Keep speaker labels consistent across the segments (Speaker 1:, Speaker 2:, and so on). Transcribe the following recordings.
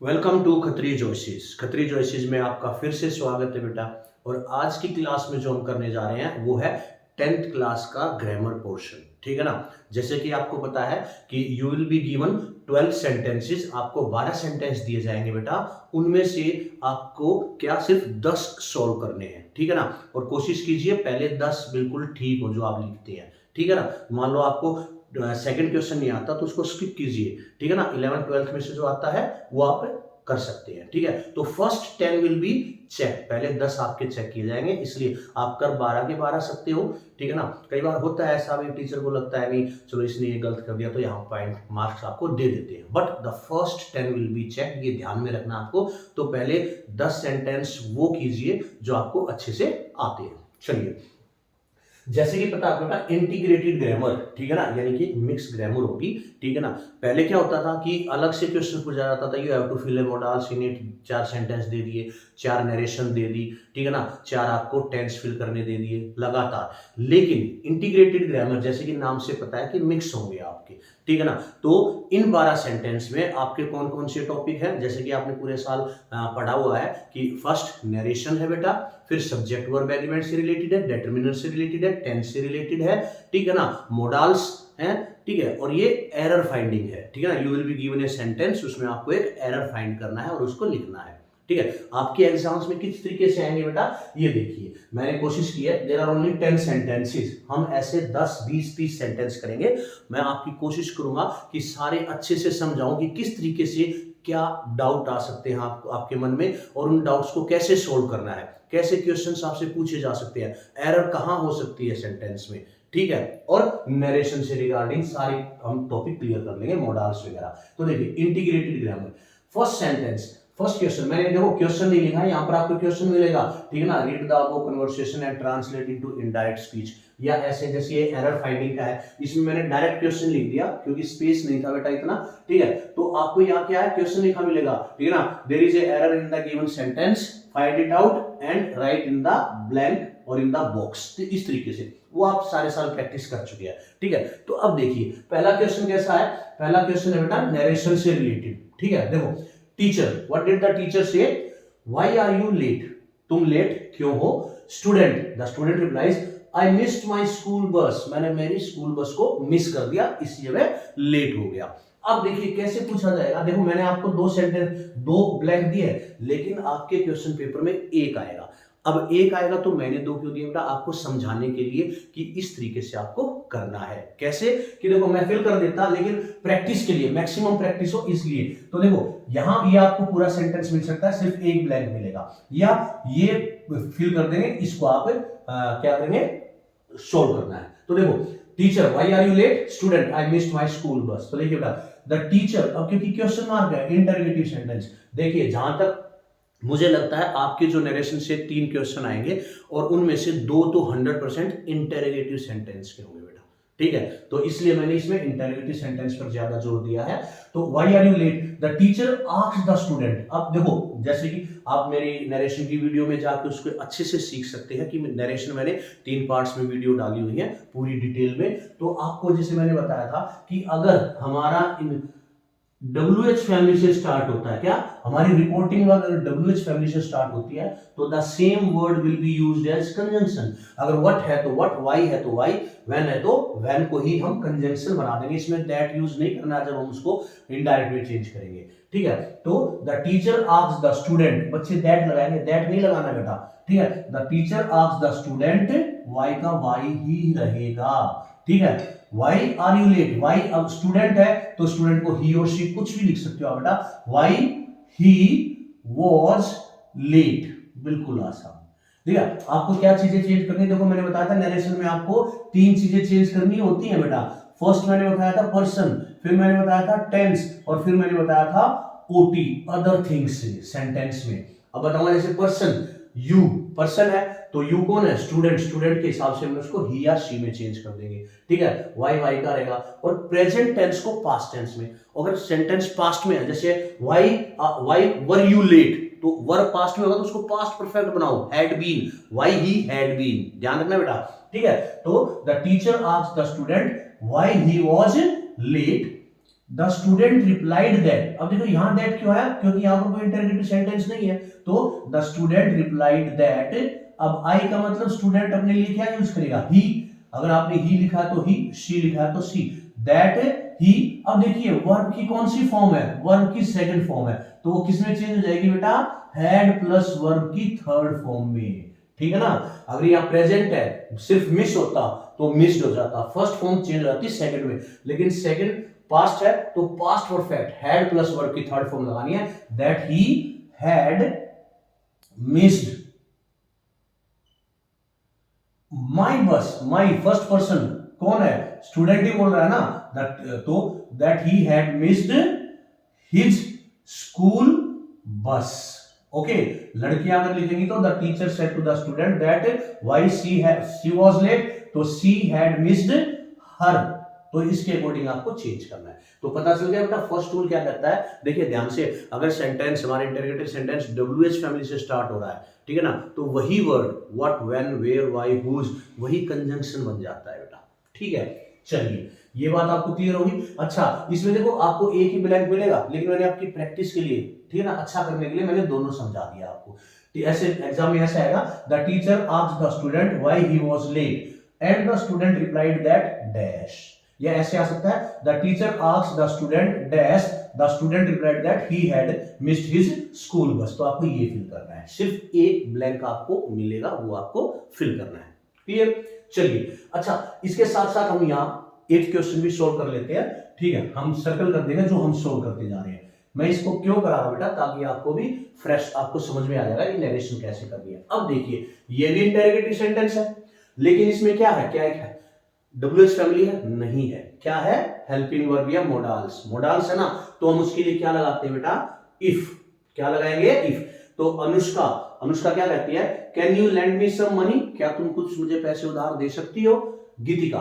Speaker 1: Welcome to Khatri choices. Khatri choices में आपका फिर से स्वागत है बेटा। और आज की क्लास में जो हम करने जा रहे हैं वो है 10th क्लास का ग्रामर पोर्शन। ठीक है ना। जैसे कि आपको पता है कि you will be given 12 sentences. आपको 12 सेंटेंस दिए जाएंगे बेटा। उनमें से आपको क्या सिर्फ 10 सॉल्व करने हैं। ठीक है ना। और कोशिश कीजिए पहले 10 बिल्कुल ठीक हो जो आप लिखते हैं। ठीक है ना। मान लो आपको सेकंड क्वेश्चन नहीं आता तो उसको स्किप कीजिए। ठीक है ना। 11th 12th में से जो आता है वो आप कर सकते हैं। ठीक है। तो फर्स्ट 10 विल बी चेक। पहले 10 आपके चेक किए जाएंगे, इसलिए आप कर 12 के 12 सकते हो। ठीक है ना। कई बार होता है ऐसा भी, टीचर को लगता है नहीं चलो इसने ये गलत कर दिया तो यहाँ पॉइंट मार्क्स आपको दे देते हैं। But the first 10 will be check, ये ध्यान में रखना आपको। तो पहले 10 सेंटेंस वो कीजिए जो आपको अच्छे से आते हैं। चलिए, जैसे कि पता आपको बेटा इंटीग्रेटेड ग्रामर, ठीक है ना, यानी कि मिक्स ग्रामर होगी। ठीक है ना। पहले क्या होता था कि अलग से क्वेश्चन पूछा जाता था, you have to fill a models in it. 4 sentence दे दिए, 4 नरेशन दे दी। ठीक है ना। 4 आपको टेंस फिल करने दे दिए लगातार। लेकिन इंटीग्रेटेड ग्रामर जैसे कि नाम से पता है कि मिक्स होंगे आपके। ठीक है ना। तो इन 12 सेंटेंस में आपके कौन कौन से टॉपिक हैं, जैसे कि आपने पूरे साल पढ़ा हुआ है कि फर्स्ट नरेशन है बेटा, फिर सब्जेक्ट वर्ब एग्रीमेंट से रिलेटेड है, डिटरमिनर से रिलेटेड है, टेंस से रिलेटेड है। ठीक है ना। मोडाल्स हैं। ठीक है। और ये एरर फाइंडिंग है। ठीक है ना। You will be given a sentence, उसमें आपको एक एरर फाइंड करना है और उसको लिखना है। ठीक है। आपके एग्जाम्स में किस तरीके से आएंगे बेटा, ये देखिए मैंने कोशिश की है। There are only 10 sentences. हम ऐसे 10 20 30 सेंटेंस करेंगे। मैं आपकी कोशिश करूंगा कि सारे अच्छे से समझाऊं कि किस तरीके से क्या डाउट आ सकते हैं आपके मन में, और उन डाउट्स को कैसे सोल्व करना है, कैसे क्वेश्चंस आपसे पूछे जा सकते हैं, एरर कहां हो सकती है सेंटेंस में। ठीक है। और नरेशन से रिगार्डिंग सारे हम टॉपिक क्लियर कर लेंगे, मॉडल्स वगैरह। तो देखिए integrated grammar, first sentence, first question. मैंने देखो क्वेश्चन नहीं लिखा है, यहां पर आपको क्वेश्चन मिलेगा। ठीक है ना। Read the above conversation and translate into indirect speech, या ऐसे जैसे ये एरर फाइंडिंग का है, इसमें मैंने डायरेक्ट क्वेश्चन लिख दिया क्योंकि स्पेस नहीं था बेटा इतना। ठीक है। तो आपको यहाँ क्या है, क्वेश्चन लिखा मिलेगा। ठीक है ना। There is a error in the given sentence, find it out and write in the blank और इन द बॉक्स। इस तरीके से वो आप सारे साल प्रैक्टिस कर चुके हैं। ठीक है। तो अब देखिए पहला क्वेश्चन कैसा है। पहला क्वेश्चन है बेटा नरेशन से रिलेटेड। ठीक है। देखो, teacher, what did the teacher से, व्हाई आर यू लेट, तुम लेट क्यों हो। Student, the student replies, I missed my school bus, मैंने मेरी स्कूल बस को मिस कर दिया इसलिए मैं लेट हो गया। अब देखिए कैसे पूछा जाएगा। देखो मैंने आपको 2 सेंटेंस 2 ब्लैंक दिए हैं, लेकिन आपके क्वेश्चन पेपर में एक आएगा। अब एक आएगा तो मैंने 2 क्यों दिया बेटा, आपको समझाने के लिए कि इस तरीके से आपको करना है। कैसे कि देखो मैं फिल कर देता, लेकिन प्रैक्टिस के लिए, मैक्सिमम प्रैक्टिस हो इसलिए। तो देखो यहां भी आपको पूरा सेंटेंस मिल सकता है, सिर्फ एक ब्लैंक मिलेगा, या ये फिल कर देंगे, इसको आप क्या करेंगे, सोल्व करना है। तो देखो teacher, why are you late, student, I missed my school bus. तो देखिए बेटा द टीचर, अब क्योंकि क्वेश्चन मार्क है, इंटरोगेटिव सेंटेंस। देखिए जहां तक मुझे लगता है आपके जो नरेशन से 3 क्वेश्चन आएंगे और उनमें से 2 तो 100% इंटरोगेटिव सेंटेंस के होंगे बेटा। ठीक है। तो इसलिए मैंने इसमें इंटरोगेटिव सेंटेंस पर ज्यादा जोर दिया है। तो why are you late, the teacher asked the student. अब देखो जैसे कि आप मेरी नरेशन की वीडियो में जाकर उसको अच्छे से सीख सकते हैं कि नरेशन मैंने 3 पार्ट्स में वीडियो डाली हुई है पूरी डिटेल में। तो आपको जैसे मैंने बताया था कि अगर हमारा WH फैमिली से स्टार्ट होता है, क्या हमारी रिपोर्टिंग अगर WH फैमिली से स्टार्ट होती है तो the same word will be used as conjunction. अगर व्हाट है तो व्हाट, व्हाई है तो व्हाई, व्हेन है तो व्हेन को ही हम कंजंक्शन बना देंगे। इसमें दैट यूज नहीं करना जब हम उसको इनडायरेक्ट में चेंज करेंगे। ठीक है। तो the teacher asked the student, बच्चे दैट लगाएंगे, दैट नहीं लगाना बेटा। ठीक है। The teacher asked the student, why का व्हाई ही रहेगा। ठीक है। Why are you late, why, अब स्टूडेंट है तो स्टूडेंट को ही और शी कुछ भी लिख सकते हो आप बेटा। वाई ही वॉज लेट, बिल्कुल आसान। ठीक है। आपको क्या चीजें चेंज करनी, देखो मैंने बताया था नरेशन में आपको 3 चीजें चेंज करनी होती है बेटा। फर्स्ट मैंने बताया था पर्सन, फिर मैंने बताया था टेंस, और फिर मैंने बताया था ओटी, अदर थिंग्स सेंटेंस में। अब बताऊंगा जैसे पर्सन, यू पर्सन है तो यू कौन है, स्टूडेंट, स्टूडेंट के हिसाब से हम उसको ही या शी में चेंज कर देंगे। ठीक है। वाई वाई का रहेगा। और प्रेजेंट टेंस को पास्ट टेंस में, अगर सेंटेंस पास्ट में है जैसे why why were you late, तो वर पास्ट में होगा तो उसको पास्ट परफेक्ट बनाओ, हैड बीन, वाई ही हैड बीन, ध्यान रखना बेटा। ठीक है। तो the teacher asked the student why he was late, the student replied that, अब देखो यहां दैट क्यों आया, क्योंकि यहां पर कोई इंटरोगेटिव सेंटेंस नहीं है, तो द स्टूडेंट रिप्लाइड दैट, अब आई का मतलब स्टूडेंट अपने लिए क्या यूज करेगा, ही, अगर आपने ही लिखा तो ही, शी लिखा तो सी, दैट ही। अब देखिए वर्ब की कौन सी फॉर्म है, वर्ब की सेकंड फॉर्म है, तो वो किसमें चेंज हो जाएगी बेटा, हैड प्लस वर्ब की थर्ड फॉर्म में, ठीक है ना। अगर यहाँ प्रेजेंट है, सिर्फ मिस होता तो मिस्ड हो जाता, फर्स्ट फॉर्म चेंज हो जाती सेकंड में, लेकिन सेकंड पास्ट है तो past perfect, had plus verb की थर्ड फॉर्म लगानी है, दैट ही हैड मिस्ड माई बस, माई फर्स्ट पर्सन कौन है, स्टूडेंट ही बोल रहा है ना, तो that he had missed his school bus. Okay, लड़कियां अगर लिखेंगी तो the teacher said to the student that why she was late, तो शी हैड मिस्ड हर, तो इसके अकॉर्डिंग आपको चेंज करना है। तो पता चल गया बेटा फर्स्ट रूल क्या कहता है, देखिए ध्यान से, अगर सेंटेंस हमारे इंटरोगेटिव सेंटेंस WH फैमिली से स्टार्ट हो रहा है, ठीक है ना, तो वही word what, when, where, why, whose, वही कंजंक्शन बन जाता है बेटा, ठीक है। चलिए ये बात आपको क्लियर होगी। अच्छा, इसमें देखो आपको एक ही ब्लैंक मिलेगा, लेकिन मैंने आपकी प्रैक्टिस के लिए, ठीक है ना, अच्छा करने के लिए मैंने दोनों समझा दिया आपको। ऐसे एग्जाम में ऐसा आएगा, the teacher asked the student why he was late and the student replied that dash, या ऐसे आ सकता है, the teacher asked the student dash, the student replied that he had missed his school bus. तो आपको ये fill करना है, सिर्फ एक ब्लैंक आपको मिलेगा, वो आपको फिल करना है, क्लियर। चलिए अच्छा, इसके साथ साथ हम यहाँ 8 क्वेश्चन भी सोल्व कर लेते हैं, ठीक है, हम सर्कल कर देंगे जो हम सोल्व करते जा रहे हैं। मैं इसको क्यों करा रहा हूं बेटा, ताकि आपको भी फ्रेश, आपको समझ में आ जाएगा कि नरेशन कैसे करनी है। अब देखिए ये भी इंटरोगेटिव सेंटेंस है, लेकिन इसमें क्या है, क्या है, WH फैमिली है, नहीं है, क्या है, हेल्पिंग वर्ब या मोडाल्स, मोडाल्स है ना, तो हम उसके लिए क्या लगाते हैं बेटा, इफ, क्या लगाएंगे, इफ। तो अनुष्का, अनुष्का क्या कहती है, can you lend me some money, क्या तुम कुछ मुझे पैसे उधार दे सकती हो। गीतिका,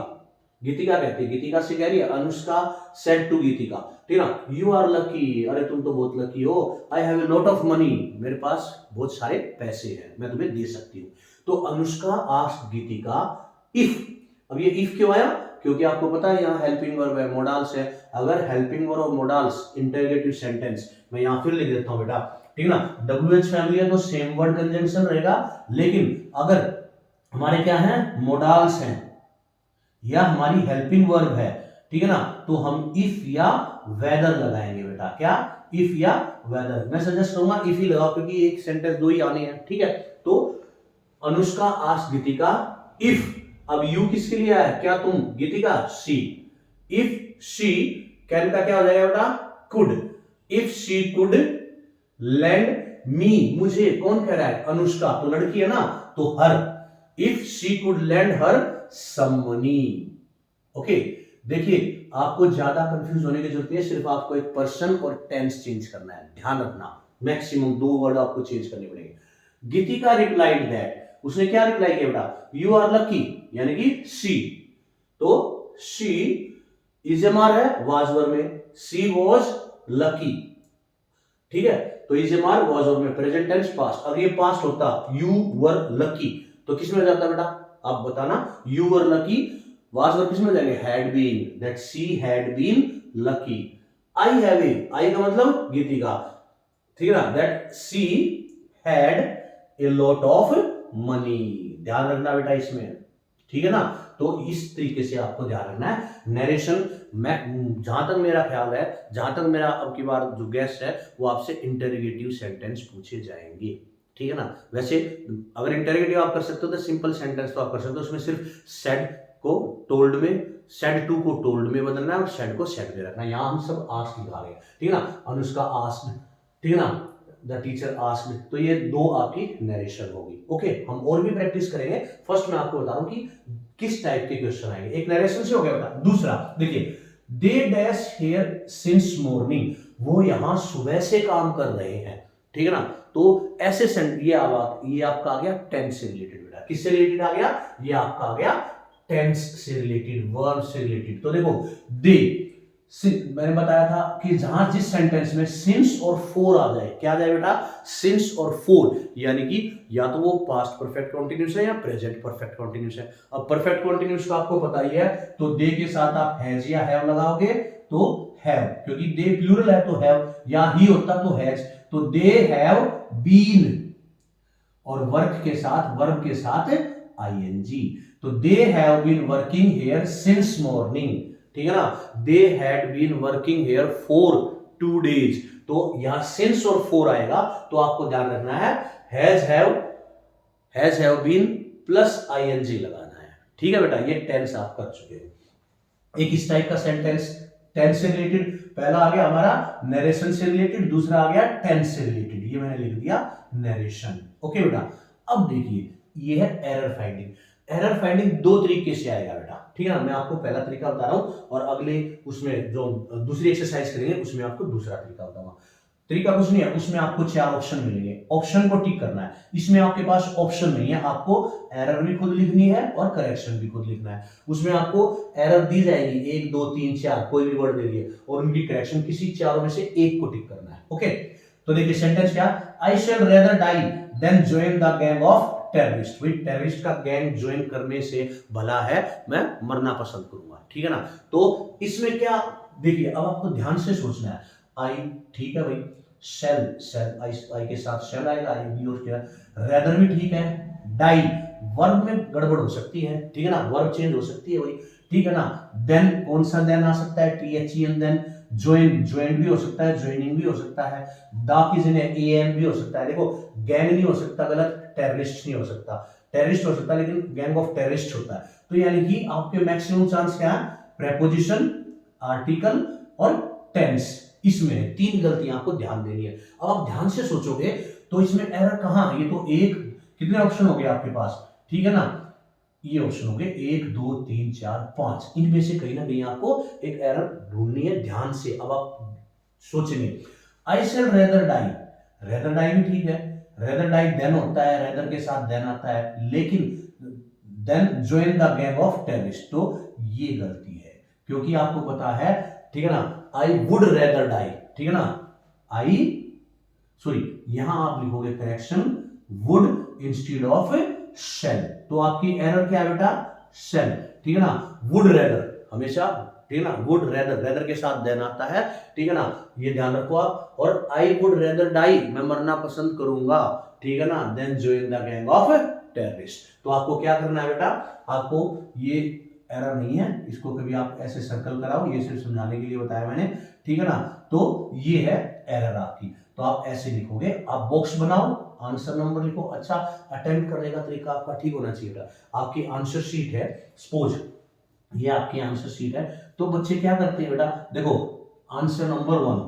Speaker 1: गीतिका कहती है, गीतिका से कह रही है, अनुष्का सेड टू गीतिका, ठीक है ना, यू आर लकी, अरे तुम तो बहुत लकी हो, आई have A lot of money, मेरे पास बहुत सारे पैसे हैं, मैं तुम्हें दे सकती हूँ। तो अनुष्का आस्क्ड गीतिका इफ, अब ये इफ क्यों आया, क्योंकि आपको पता है यहाँ हेल्पिंग वर्ब है, मोडाल्स है, अगर हेल्पिंग वर्ब और मोडाल्स इंटरोगेटिव सेंटेंस, मैं यहाँ फिर लिख देता हूँ बेटा, ठीक है ना, WH फैमिली है तो सेम वर्ड कंजंक्शन रहेगा, लेकिन अगर हमारे क्या है, मोडाल्स हैं या हमारी हेल्पिंग वर्ब है, ठीक है ना, तो हम इफ या वेदर लगाएंगे बेटा, क्या, इफ या वेदर। मैं सजेस्ट करूंगा इफ ही लगाओ, क्योंकि एक सेंटेंस दो ही आने हैं, ठीक है। तो अनुष्का आस्क्ड गीतिका इफ, अब यू किसके लिए आया, क्या तुम, Geetika, she, if she, can का क्या हो जाएगा बेटा, could, if she could lend me, मुझे, कौन कह रहा है, अनुष्का, तो लड़की है ना, तो her, if she could lend her some money. Okay, देखिए आपको ज्यादा कंफ्यूज होने की जरूरत नहीं है, सिर्फ आपको एक पर्सन और टेंस चेंज करना है, ध्यान रखना, मैक्सिमम 2 वर्ड आपको चेंज करने पड़ेंगे। गीतिका रिप्लाइड दैट, उसने क्या रिप्लाई किया बेटा, यू आर लकी, यानी कि शी, तो शी इजेमार है वाज वर्ब में, शी वाज लकी, ठीक है, तो इजेमार वाज वर्ब में, प्रेजेंट टेंस पास्ट, अगर ये पास्ट होता यू वर लकी, तो किस में जाता बेटा, आप बताना, you were lucky, was verb किस में जाएंगे, had been, that she had been lucky. I have a, I का मतलब गीतिका, ठीक है ना, that she had a lot of money, ध्यान रखना बेटा इसमें, ठीक है ना। तो इस तरीके से आपको ध्यान रखना है नरेशन। मैं जहां तक मेरा ख्याल है, जहां तक मेरा अब की बार जो गेस्ट है, वो आपसे इंटरोगेटिव सेंटेंस पूछे जाएंगे, ठीक है ना। वैसे अगर इंटरोगेटिव आप कर सकते हो तो सिंपल सेंटेंस तो आप कर सकते हो, उसमें सिर्फ सेड को टोल्ड में, सेड टू को टोल्ड में बदलना है और सेड को सेड में रखना है। यहाँ हम सब आस्क दिखा रहे हैं, ठीक है ना, अनुष्का आस्क्ड, ठीक है ना, द टीचर आस्क्ड, तो ये 2 आपकी नरेशन होगी। ओके, हम और भी प्रैक्टिस करेंगे। फर्स्ट मैं आपको बता रहा हूं कि किस टाइप के क्वेश्चन आएंगे। एक नरेशन से हो गया बेटा, दूसरा देखिए, they dash here since morning, वो यहां सुबह से काम कर रहे हैं, ठीक है ना। तो ऐसे ये आपका आ गया टेंस से रिलेटेड बेटा, किससे रिलेटेड आ गया, ये आपका आ गया टेंस से रिलेटेड, वर्ब से रिलेटेड। तो देखो दे, मैंने बताया था कि जहां जिस सेंटेंस में सिंस और फोर आ जाए, क्या आ जाए बेटा, सिंस और फोर, यानी कि या तो वो पास्ट परफेक्ट कंटीन्यूअस है या प्रेजेंट परफेक्ट कंटीन्यूअस है। अब परफेक्ट कंटीन्यूअस का आपको पता ही है, तो दे के साथ आप हैज या हैव लगाओगे तो हैव, क्योंकि दे प्लूरल है तो हैव, या ही होता तो हैज, तो दे हैव बीन, और वर्क के साथ, वर्ब के साथ आईएनजी, तो they have been working here since morning, ठीक है ना। They had been working here for 2 days, तो यहां सिंस और फॉर आएगा, तो आपको ध्यान रखना है has have been plus ING लगाना है, ठीक है बेटा। ये टेंस आप कर चुके हो। एक इस टाइप का सेंटेंस टेंस से रिलेटेड, पहला आ गया हमारा नरेशन से रिलेटेड, दूसरा आ गया टेंस से रिलेटेड, ये मैंने लिख दिया नरेशन। ओके बेटा, अब देखिए ये है एरर फाइंडिंग। एरर फाइंडिंग दो तरीके से आएगा बेटा, ठीक है ना। मैं आपको पहला तरीका बता रहा हूं और अगले उसमें जो दूसरी एक्सरसाइज करेंगे उसमें आपको दूसरा तरीका बताऊंगा। तरीका कुछ नहीं है, उसमें आपको 4 ऑप्शन मिलेंगे, ऑप्शन को टिक करना है। इसमें आपके पास ऑप्शन नहीं है, आपको एरर भी खुद लिखनी है और करेक्शन भी खुद लिखना है। उसमें आपको एरर दी जाएगी 1 2 3 4, कोई भी वर्ड दे दिए, और उनकी करेक्शन किसी चारों में से एक को टिक करना है। ओके, तो देखिए सेंटेंस क्या, I shall rather die than join the gang of terrorist. भाई टेररिस्ट का गैंग ज्वाइन करने से भला है मैं मरना पसंद करूंगा, ठीक है ना। तो इसमें क्या, देखिए अब आपको ध्यान से सोचना है। आई, ठीक है भाई, शेल, शेल आई के साथ शेल आएगा, आई भी और क्या, रेदर भी ठीक है, डाई वर्ब में गड़बड़ हो सकती है, ठीक है ना, वर्ब चेंज हो सकती है भाई, ठीक है ना। देन कौन सा देन आ सकता है, THEN देन, ज्वाइन, ज्वाइन भी हो सकता है, ज्वाइनिंग भी हो सकता है, दा की जगह AM भी हो सकता है। देखो गैंग नहीं हो सकता, गलत, टेररिस्ट नहीं हो सकता, टेररिस्ट हो सकता है लेकिन गैंग ऑफ टेररिस्ट होता है। तो यानी कि आपके मैक्सिमम चांस क्या है, प्रेपोजिशन, आर्टिकल और टेंस, इसमें 3 गलतियां आपको ध्यान देनी है। अब आप ध्यान से सोचोगे तो इसमें एरर कहां है, ये तो एक, कितने ऑप्शन हो गए आपके पास, ठीक है ना, ये ऑप्शन हो गए 1 2 3 4 5, इनमें से कहीं ना कहीं आपको एक एरर ढूंढनी है ध्यान से। अब आप सोचेंगे, I shall rather die, rather die भी ठीक है, रेदर डाई देन होता है, रेदर के साथ देन आता है, लेकिन then join the gang of terrorist, तो ये गलती है, क्योंकि आपको पता है, ठीक है ना, आई वुड रेदर डाई, ठीक है ना, आई, सॉरी यहां आप लिखोगे correction, would instead of shall, तो आपकी एरर क्या है बेटा, शेल, ठीक है ना। वुड रेदर हमेशा, ठीक है ना, वुड रेदर, रेदर के साथ देन आता है, ठीक है ना, ये ध्यान रखो आप। और आई वुड रेदर डाई, मैं मरना पसंद करूंगा, ठीक है ना, then join the gang of terrorist. तो आपको क्या करना है बेटा, आपको ये एरर नहीं है, इसको कभी आप ऐसे सर्कल कराओ, ये सिर्फ समझाने के लिए बताया मैंने, ठीक है ना। तो ये है एरर आपकी, तो आप ऐसे लिखोगे, आप बॉक्स बनाओ, आंसर नंबर लिखो। अच्छा, अटेम्प्ट करने का तरीका आपका ठीक होना चाहिए बेटा। आपकी आंसर शीट है, सपोज ये आपकी आंसर शीट है, तो बच्चे क्या करते हैं बेटा, देखो आंसर नंबर 1,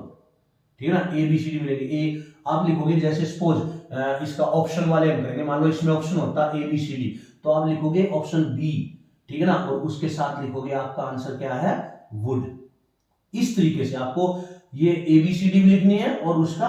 Speaker 1: ठीक है ना, ABCD मिलेगी, ए आप लिखोगे, जैसे सपोज इसका ऑप्शन वाले हम करेंगे, मान लो इसमें ऑप्शन होता है ABCD, तो आप लिखोगे ऑप्शन B, ठीक है ना, और उसके साथ लिखोगे आपका आंसर क्या है, वुड। इस तरीके से आपको ये ABCD भी लिखनी है और उसका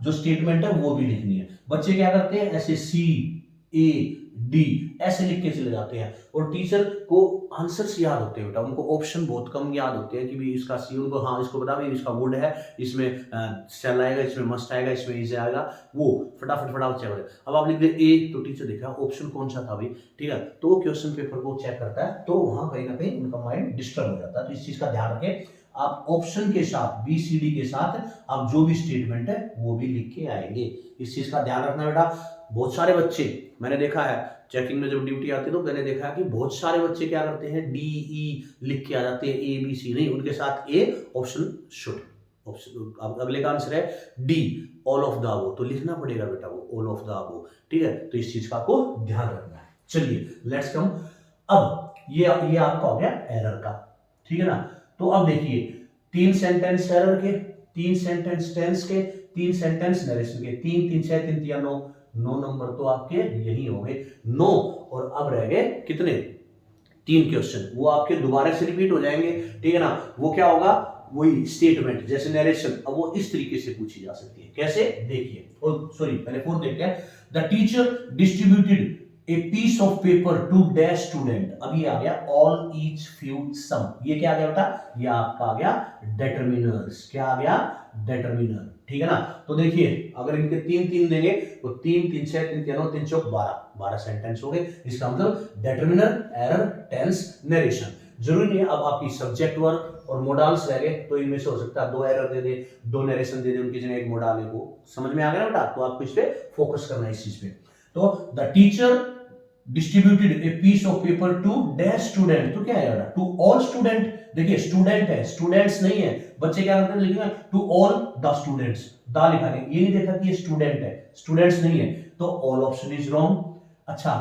Speaker 1: जो स्टेटमेंट है वो भी लिखनी है। बच्चे क्या करते हैं, ऐसे CAD ऐसे लिख के चले जाते हैं, और टीचर को आंसर्स याद होते हैं बेटा, उनको ऑप्शन बहुत कम याद होते हैं कि भी इसका सी, उनको हाँ इसको बता भी इसका वुड है, इसमें सेल आएगा, इसमें मस्ट आएगा, इसमें इज आएगा, वो फटाफट चेक करें। अब आप लिख दे A, तो टीचर देखा ऑप्शन कौन सा था भाई, ठीक है, तो वो क्वेश्चन पेपर को चेक करता है, तो वहां कहीं ना कहीं उनका माइंड डिस्टर्ब हो जाता है। तो इस चीज का ध्यान रखें, आप ऑप्शन के साथ BCD के साथ आप जो भी स्टेटमेंट है वो भी लिख के आएंगे, इस चीज का ध्यान रखना बेटा। बहुत सारे बच्चे मैंने देखा है चेकिंग में जब ड्यूटी आती है, तो मैंने देखा है कि बहुत सारे बच्चे क्या करते हैं, DE लिख के आ जाते हैं, ABC नहीं, उनके साथ A ऑप्शन शुड, ऑप्शन अब अगले का आंसर है D all of the above, तो लिखना पड़ेगा बेटा वो ऑल ऑफ द अबव, ठीक है। तो इस चीज का आपको ध्यान रखना है। चलिए लेट्स कम, अब ये आपका हो गया एरर का, ठीक है ना। तो अब देखिए 3 सेंटेंस एरर के, 3 सेंटेंस टेंस के, 3 सेंटेंस नरेशन के, 3 3 6 3 3 9 नंबर तो आपके यही हो गए 9, और अब रह गए कितने, 3 क्वेश्चन, वो आपके दोबारा से रिपीट हो जाएंगे, ठीक है ना। वो क्या होगा, वही स्टेटमेंट जैसे नरेशन, अब वो इस तरीके से पूछी जा सकती है, कैसे देखिए, सॉरी पहले 4 देखते हैं। The teacher distributed a piece of paper to dash student, अब ये आ गया ऑल ईच फ्यू सम, ये क्या आ गया बेटा, ये आपका आ गया डिटरमिनर्स, क्या आ गया, डिटरमिनर, ठीक है ना। तो देखिए अगर इनके 3 3 देंगे तो 3 3 6 3 3 9 3 4 12 12 सेंटेंस हो गए, इसका मतलब डिटरमिनर, एरर, टेंस, नरेशन। जरूरी नहीं है अब आपकी सब्जेक्ट वर्ब और मोडाल्स रह गए, तो इनमें से हो सकता है 2 एरर दे दे, 2 नरेशन दे दे, उनकी जगह एक मोडाल है, वो समझ में आ गया ना बेटा। तो आपको इस पे फोकस करना है इस चीज पे। तो the teacher distributed a piece of paper to dash student, तो क्या है बेटा, टू ऑल स्टूडेंट। देखिए स्टूडेंट है, स्टूडेंट्स नहीं है, बच्चे क्या करते हैं लिखेंगे टू ऑल द स्टूडेंट्स, दा लिखा है, ये नहीं देखा कि ये स्टूडेंट है, स्टूडेंट्स नहीं है, तो ऑल ऑप्शन इज रॉन्ग। अच्छा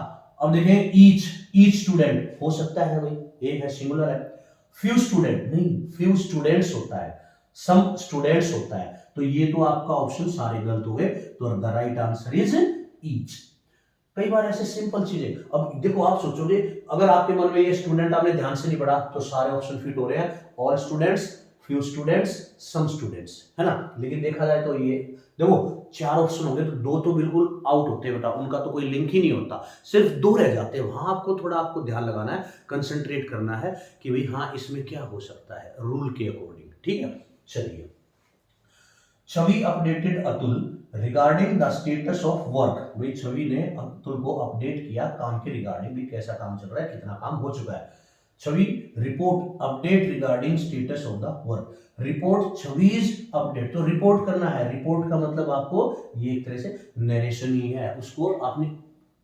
Speaker 1: अब देखें ईच स्टूडेंट हो सकता है भाई, एक है सिंगुलर है, फ्यू स्टूडेंट नहीं, फ्यू स्टूडेंट्स होता है, सम स्टूडेंट्स होता है, तो ये तो आपका ऑप्शन सारे गलत हो गए, तो the right answer is each. कई बार ऐसे सिंपल चीजें, अब देखो आप सोचोगे अगर आपके मन में ये स्टूडेंट आपने ध्यान से नहीं पढ़ा तो सारे ऑप्शन फिट हो रहे हैं, all students, few students, some students, है ना। लेकिन देखा जाए तो ये देखो 4 ऑप्शन हो गए, तो 2 तो बिल्कुल आउट होते हैं बेटा, उनका तो कोई लिंक ही नहीं होता, सिर्फ 2 रह जाते हैं, वहां आपको थोड़ा आपको ध्यान लगाना है, कंसंट्रेट करना है कि भाई हाँ इसमें क्या हो सकता है रूल के अकॉर्डिंग, ठीक है। चलिए, Chhavi updated Atul regarding the status of work, भाई छवि ने अतुल को अपडेट किया काम के रिगार्डिंग, भी कैसा काम चल रहा है, कितना काम हो चुका है। Chhavi report update regarding status of the work, report Chhavi's update, तो रिपोर्ट करना है, रिपोर्ट का मतलब आपको ये एक तरह से नरेशन ही है, उसको आपने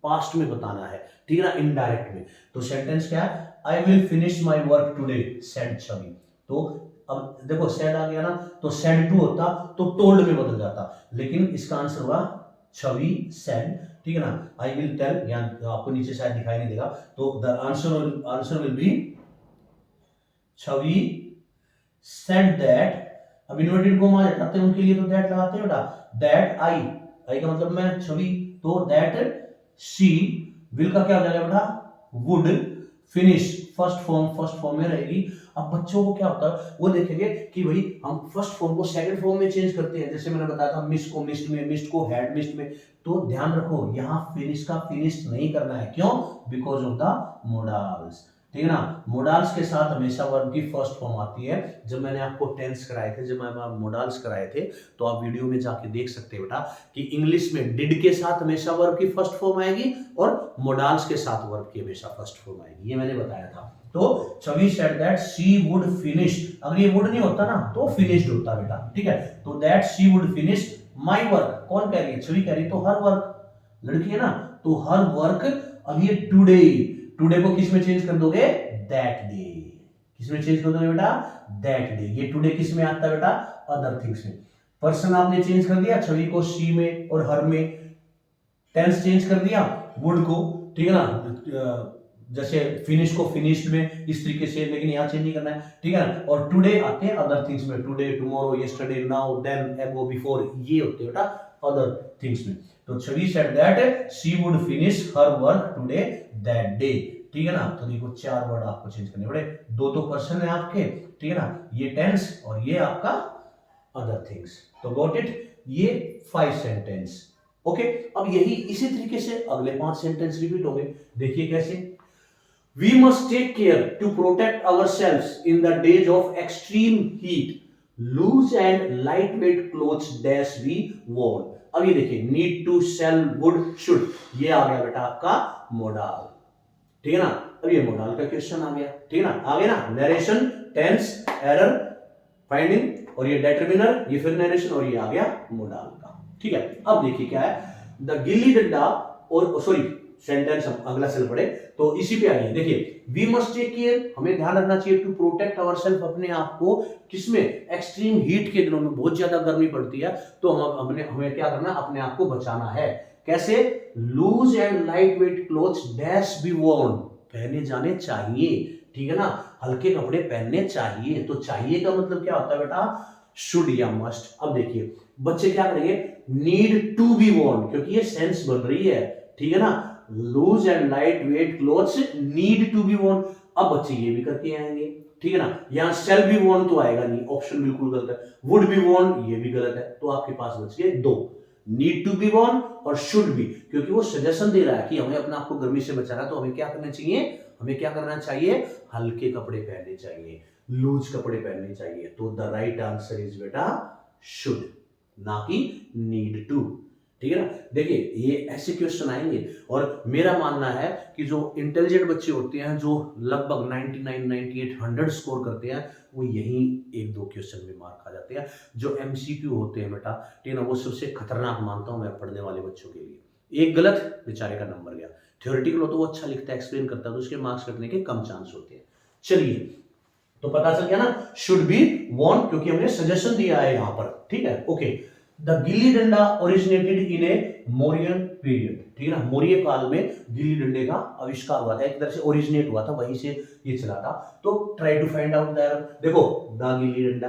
Speaker 1: पास्ट में बताना है, ठीक है ना, इनडायरेक्ट में। तो सेंटेंस क्या है, I will finish my work today said Chhavi, तो अब देखो सेड आ गया ना, तो सेड टू होता तो टोल्ड में बदल जाता, लेकिन इसका आंसर हुआ छवि सेड, ठीक है ना। आई विल टेल, यहां आपको नीचे शायद दिखाई नहीं देगा, तो the answer will be Chhavi said that, अब इन्वर्टेड कोमा हटाते हैं उनके लिए तो दैट लगाते हैं बेटा, दैट आई का मतलब मैं छवि, तो दैट शी विल का क्या हो जाएगा बेटा, वुड फिनिश, फर्स्ट फॉर्म में रहेगी। अब बच्चों को क्या होता है वो देखेंगे कि भाई हम फर्स्ट फॉर्म को सेकंड फॉर्म में चेंज करते हैं, जैसे मैंने बताया था मिस को मिस्ट में, मिस्ट को हैड मिस्ट में, तो ध्यान रखो यहाँ फिनिश का फिनिश नहीं करना है, क्यों, बिकॉज ऑफ द मोडाल्स, ठीक है ना। मोडाल्स के साथ हमेशा वर्ब की फर्स्ट फॉर्म आती है, जब मैंने आपको टेंस कराए थे, जब मैंने मोडाल्स कराए थे, तो आप वीडियो में जाके देख सकते हैं बेटा कि इंग्लिश में डिड के साथ हमेशा वर्ब की फर्स्ट फॉर्म आएगी और मोडाल्स के साथ वर्ब की हमेशा फर्स्ट फॉर्म आएगी, ये मैंने बताया था। तो Chhavi said that she would finish, अगर ये वुड नहीं होता ना तो फिनिश्ड होता बेटा, ठीक है, तो that she would finish my work, कौन कह रही है, छवि कह रही है, तो हर वर्क, लड़की है ना, तो हर वर्क, अब ये टुडे, टुडे को किस में चेंज कर दोगे, दैट डे, किस में चेंज कर दोगे बेटा, दैट डे, ये टुडे किस में आता है बेटा, अदर थिंग्स में। पर्सन आपने चेंज कर दिया, छवि को शी में और हर में, टेंस चेंज कर दिया वुड को, ठीक है ना, जैसे फिनिश को फिनिश्ड में इस तरीके से, लेकिन यहां चेंज नहीं करना है, ठीक है ना। और टुडे आते हैं अदर थिंग्स में, today, tomorrow, yesterday, now, then, ago, before, ये होते हैं बेटा अदर थिंग्स में। तो Chhavi said that she would finish her work today that day, ठीक है ना। तो देखो 4 वर्ड आपको चेंज करने पड़े, 2 तो पर्सन है आपके, ठीक है ना, ये टेंस और ये आपका अदर थिंग्स, तो गॉट इट, ये 5 सेंटेंस, ओके। अब यही इसी तरीके से अगले 5 सेंटेंस रिपीट होंगे, देखिए कैसे। We must take care to protect ourselves in the days of extreme heat. Loose and lightweight clothes dash be worn. अब ये देखिए, need to, shall, would, should, ये आ गया बेटा आपका मोडाल, ठीक है ना। अब ये मोडाल का क्वेश्चन आ गया, ठीक है ना, आ गया ना, नरेशन, टेंस, एरर फाइंडिंग, और ये डिटरमिनर, ये फिर नरेशन, और ये आ गया मोडाल का, ठीक है। अब देखिए क्या है, द गिल्ली डंडा, और सॉरी सेंटेंस हम अगला सेल पढ़े, तो इसी पे आइए, देखिए वी मस्ट टेक केयर, हमें ध्यान रखना चाहिए, टू प्रोटेक्ट आवरसेल्फ, अपने आप को, किसमें, एक्सट्रीम हीट के दिनों में, बहुत ज्यादा गर्मी पड़ती है, तो हमें क्या करना है, अपने आप को बचाना है, कैसे, loose and lightweight clothes dash be worn, पहने जाने चाहिए, ठीक है ना, हल्के कपड़े पहनने चाहिए, तो चाहिए का मतलब क्या होता है बेटा, शुड या मस्ट। अब देखिए बच्चे क्या करेंगे, नीड टू बी वॉर्न, क्योंकि ये सेंस बन रही है, ठीक है ना, loose and lightweight clothes need to be worn, अब बच्चे ये भी करके आएंगे, ठीक है ना, यहां शेल बी वॉर्न तो आएगा नहीं, ऑप्शन बिल्कुल गलत है, वुड बी वॉर्न ये भी गलत है, तो आपके पास बच गए 2, नीड टू बी वॉर्न और शुड बी, क्योंकि वो सजेशन दे रहा है कि हमें अपने आप को गर्मी से बचाना, तो हमें क्या करना चाहिए, हमें क्या करना चाहिए, हल्के कपड़े पहनने चाहिए, लूज कपड़े पहनने चाहिए, तो द राइट आंसर इज बेटा शुड, ना कि नीड टू, ठीक है ना। देखिए ये ऐसे क्वेश्चन आएंगे और मेरा मानना है कि जो इंटेलिजेंट बच्चे होते हैं जो लगभग 99, 98, 100 स्कोर करते हैं वो यही एक दो क्वेश्चन में मार खा जाते हैं। जो एमसीक्यू होते हैं बेटा, ठीक है ना, वो सबसे खतरनाक मानता हूं मैं पढ़ने वाले बच्चों के लिए। एक गलत बेचारे का नंबर गया। थ्योरेटिकल हो तो वो अच्छा लिखता है, एक्सप्लेन करता है, तो उसके मार्क्स कटने के कम चांस होते हैं। चलिए तो पता चल गया ना, शुड बी वॉन, क्योंकि हमने सजेशन दिया है यहां पर, ठीक है। ओके, द गिल्ली डंडा originated in A Mauryan period, ठीक है ना, मौर्य काल में गिल्ली डंडे का आविष्कार हुआ था, एक तरह से ओरिजिनेट हुआ था, वहीं से ये चला था। तो try to find out the error. देखो द गिल्ली डंडा,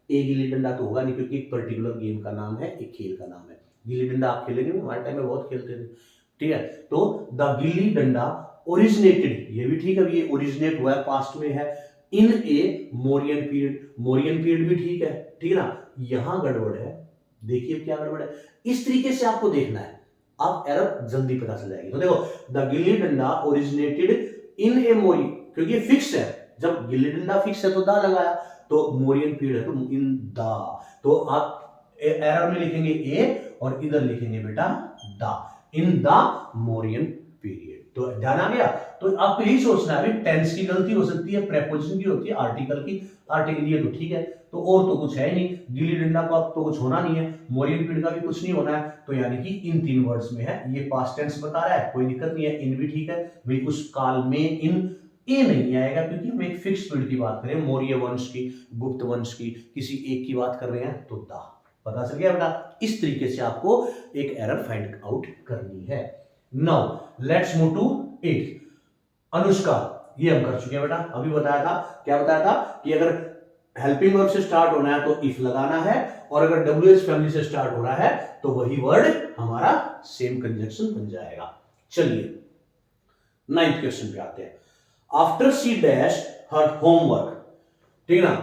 Speaker 1: ए गिल्ली डंडा तो होगा नहीं क्योंकि एक पर्टिकुलर गेम का नाम है, एक खेल का नाम है। गिल्ली डंडा आप खेलेंगे, हमारे टाइम में बहुत खेलते थे, ठीक है। तो द गिल्ली डंडा ओरिजिनेटेड, ये भी ठीक है, ये ओरिजिनेट हुआ है, पास्ट में है, इन ए मौर्यन पीरियड, मौर्यन पीरियड भी ठीक है ना। यहां गड़बड़ है, देखिए क्या गड़बड़ है, इस तरीके से आपको देखना है, आप एरर जल्दी पता चल जाएगी। तो देखो द गिल्ली डंडा ओरिजिनेटेड इन ए मौर्य, क्योंकि फिक्स है, जब गिल्ली डंडा फिक्स है तो दा लगाया, तो मौर्यन पीरियड है तो इन दा, तो आप एरर में लिखेंगे ए और इधर लिखेंगे बेटा दा, इन द मौर्यन पीरियड। तो ध्यान आ गया। तो आपको यही सोचना है, अभी टेंस की गलती हो सकती है, प्रेपोजिशन की होती है, आर्टिकल की, आर्टिकल ये तो ठीक है, तो और तो कुछ है नहीं, गिल्ली डंडा को अब तो कुछ होना नहीं है, मौर्यन पीरियड का भी कुछ नहीं होना है, तो यानी कि इन तीन वर्ड्स में है, ये पास्ट टेंस बता रहा है, कोई दिक्कत नहीं है, इन भी ठीक है भाई, उस काल में इन ए नहीं आएगा क्योंकि हम एक फिक्स पीरियड की बात करें, मौर्य वंश की, गुप्त वंश की, किसी एक की बात कर रहे हैं, तो दा। पता चल गया बेटा, इस तरीके से आपको एक एरर फाइंड आउट करनी है। Now let's move to 8 Anushka, ये हम कर चुके हैं बेटा, अभी बताया था, क्या बताया था कि अगर हेल्पिंग वर्ब से स्टार्ट होना है तो इफ लगाना है, और अगर डब्ल्यूएच फैमिली से स्टार्ट हो रहा है तो वही वर्ड हमारा सेम कंजक्शन बन जाएगा। चलिए 9th क्वेश्चन पे आते हैं। After she dash her homework, ठीक है ना,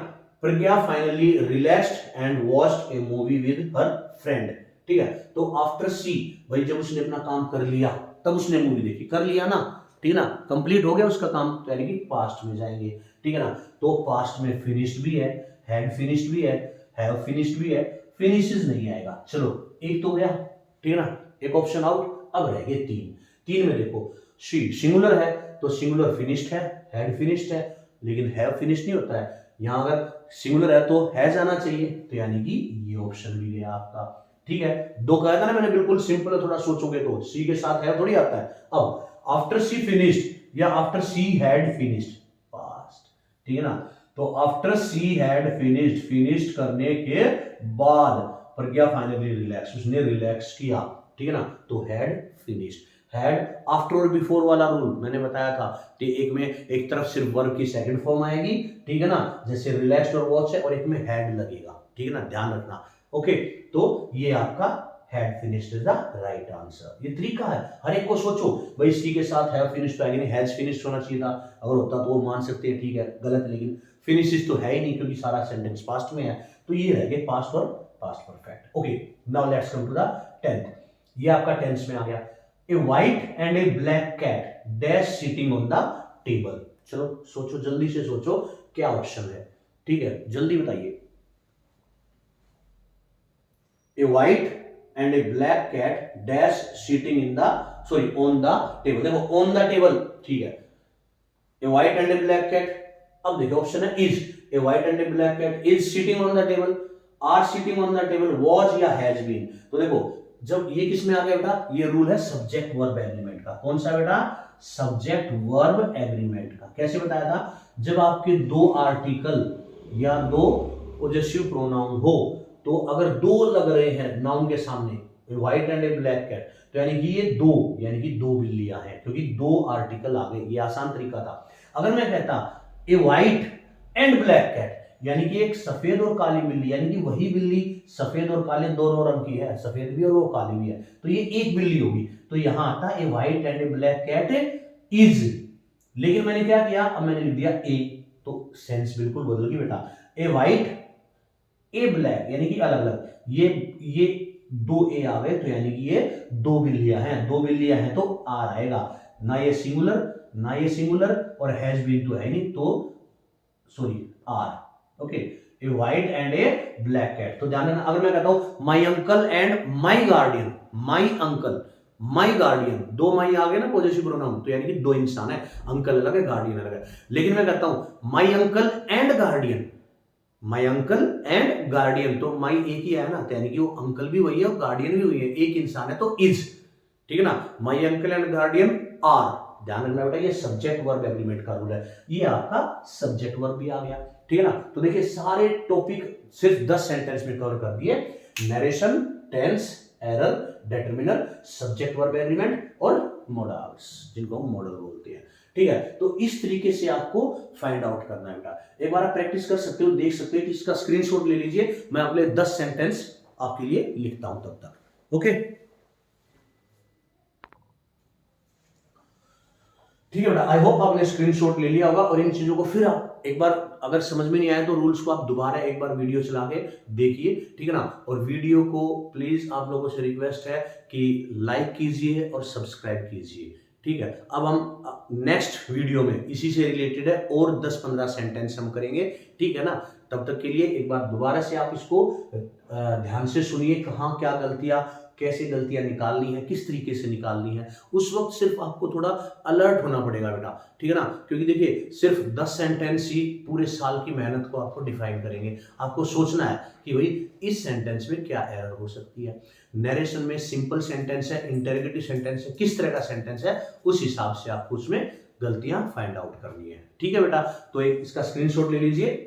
Speaker 1: Pragya finally relaxed and watched a movie with her friend, ठीक है। तो आफ्टर सी, भाई जब उसने अपना काम कर लिया तब उसने मूवी देखी, कर लिया ना, ठीक है ना, कंप्लीट हो गया उसका काम, तो यानी कि पास्ट में जाएंगे, ठीक है ना। तो पास्ट में फिनिश्ड भी है, हैड फिनिश्ड भी है, हैव फिनिश्ड भी है, फिनिशेस नहीं आएगा। चलो एक तो गया, ठीक है ना, एक ऑप्शन आउट। अब रह गए तीन। तीन में देखो शी सिंगुलर है तो सिंगुलर फिनिश्ड है, हैड फिनिश्ड है, लेकिन हैव फिनिश्ड नहीं होता है, यहां अगर सिंगुलर है तो हैज आना चाहिए, तो यानी कि ये ऑप्शन भी गया आपका, ठीक है। दो कहा था ना मैंने, बिल्कुल सिंपल है, थोड़ा सोचोगे तो सी के साथ है थोड़ी आता है। अब आफ्टर सी फिनिश्ड या after she had finished, past, ठीक है ना। तो after she had finished, finished करने के बाद प्रज्ञा फाइनली रिलैक्स, उसने रिलैक्स किया, ठीक है ना, तो हैड फिनिश्ड। हैड आफ्टर और बिफोर वाला रूल मैंने बताया था कि एक में एक तरफ सिर्फ वर्ब की सेकंड फॉर्म आएगी, ठीक है ना, जैसे रिलैक्स्ड और वॉच है, और एक में हैड लगेगा, ठीक है ना, ध्यान रखना। ओके, तो ये आपका had finished is the right answer. ये तरीका है, हर एक को सोचो भाई इसी के साथ हैव फिनिश्ड आएगा, नहीं हैज फिनिश्ड होना चाहिए था, अगर होता तो वो मान सकते हैं, ठीक है, गलत, लेकिन फिनिशेस तो है ही नहीं क्योंकि सारा सेंटेंस पास्ट में है, तो ये रह गए पास्ट और past perfect. Okay, now let's come to the 10th। ये आपका टेंस में आ गया। A white and a black cat dash sitting on the table. चलो सोचो, जल्दी से सोचो क्या ऑप्शन है, ठीक है, जल्दी बताइए। A white and a black cat dash sitting in the, sorry on the table, देखो ऑन द टेबल, ठीक है, a white and a black cat. अब देखो ऑप्शन है is, a white and a black cat is sitting on the table, are sitting on the table, was या has been. तो देखो जब ये किस में आ गया बेटा, ये रूल है सब्जेक्ट वर्ब एग्रीमेंट का। कौन सा बेटा, सब्जेक्ट वर्ब एग्रीमेंट का। कैसे बताया था, जब आपके दो आर्टिकल या दो पॉजेसिव प्रोनाउन हो, तो अगर दो लग रहे हैं नाउन के सामने, white and a black cat, तो यानी कि ये दो, यानी कि दो बिल्लियां हैं, क्योंकि दो आर्टिकल आ गए, ये आसान तरीका था। अगर मैं कहता ए व्हाइट एंड ब्लैक कैट, यानी कि एक सफेद और काली बिल्ली, यानी कि वही बिल्ली सफेद और काले दोनों रंग की है, सफेद भी और वो काली भी है, तो ये एक बिल्ली होगी, तो यहां आता a white and a black cat is, लेकिन मैंने क्या किया, अब मैंने लिख दिया ए, तो सेंस बिल्कुल बदल गई बेटा। ए व्हाइट ए ब्लैक, यानी कि अलग अलग, ये दो ए आ गए, तो यानी कि ये दो बिल्लियां हैं, दो बिल्लियां हैं तो आर आएगा, ना ये सिंगुलर ना ये सिंगुलर, और हैज बीन तो है नहीं, तो sorry are. Okay, a white and a black cat. तो ध्यान रखना, अगर मैं कहता हूं my uncle and my guardian, my uncle my guardian, दो माई आ गए ना पॉजेसिव प्रोनाउन, तो यानी कि दो इंसान है, अंकल अलग है गार्डियन अलग है। लेकिन मैं कहता हूं my uncle and guardian, my uncle and guardian, तो माई एक ही है ना, तो यानी कि वो अंकल भी वही है और गार्डियन भी वही है, एक इंसान है तो इज, ठीक है ना। My uncle and guardian are, ध्यान रखना बेटा ये सब्जेक्ट वर्ब एग्रीमेंट का रूल है, ये आपका सब्जेक्ट वर्ब भी आ गया, ठीक है ना। तो देखिए सारे टॉपिक सिर्फ 10 सेंटेंस में कवर कर दिए, narration, tense, error, determiner, subject verb agreement और मॉडल्स, जिनको हम मॉडल बोलते हैं, ठीक है। तो इस तरीके से आपको फाइंड आउट करना है बेटा। एक बार आप प्रैक्टिस कर सकते हो, देख सकते हो कि इसका स्क्रीनशॉट ले लीजिए, मैं अगले 10 सेंटेंस आपके लिए लिखता हूं तब तक, ओके। ठीक है बेटा, आई होप आपने स्क्रीनशॉट ले लिया होगा और इन चीजों को फिर आप एक बार अगर समझ में नहीं आया तो रूल्स को आप दोबारा एक बार वीडियो चला के देखिए, ठीक है ना। और वीडियो को प्लीज आप लोगों से रिक्वेस्ट है कि लाइक कीजिए और सब्सक्राइब कीजिए, ठीक है। अब हम नेक्स्ट वीडियो में इसी से रिलेटेड है और 10-15 सेंटेंस हम करेंगे, ठीक है ना। तब तक के लिए एक बार दोबारा से आप इसको ध्यान से सुनिए, कहाँ क्या गलतियां, कैसे गलतियां निकालनी है, किस तरीके से निकालनी है। उस वक्त सिर्फ आपको थोड़ा अलर्ट होना पड़ेगा बेटा, ठीक है ना, क्योंकि देखिए सिर्फ 10 सेंटेंस ही पूरे साल की मेहनत को आपको डिफाइन करेंगे। आपको सोचना है कि भाई इस सेंटेंस में क्या एरर हो सकती है, नरेशन में सिंपल सेंटेंस है, इंटरोगेटिव सेंटेंस है, किस तरह का सेंटेंस है, उस हिसाब से आपको उसमें गलतियां फाइंड आउट करनी है, ठीक है बेटा। तो इसका स्क्रीनशॉट ले लीजिए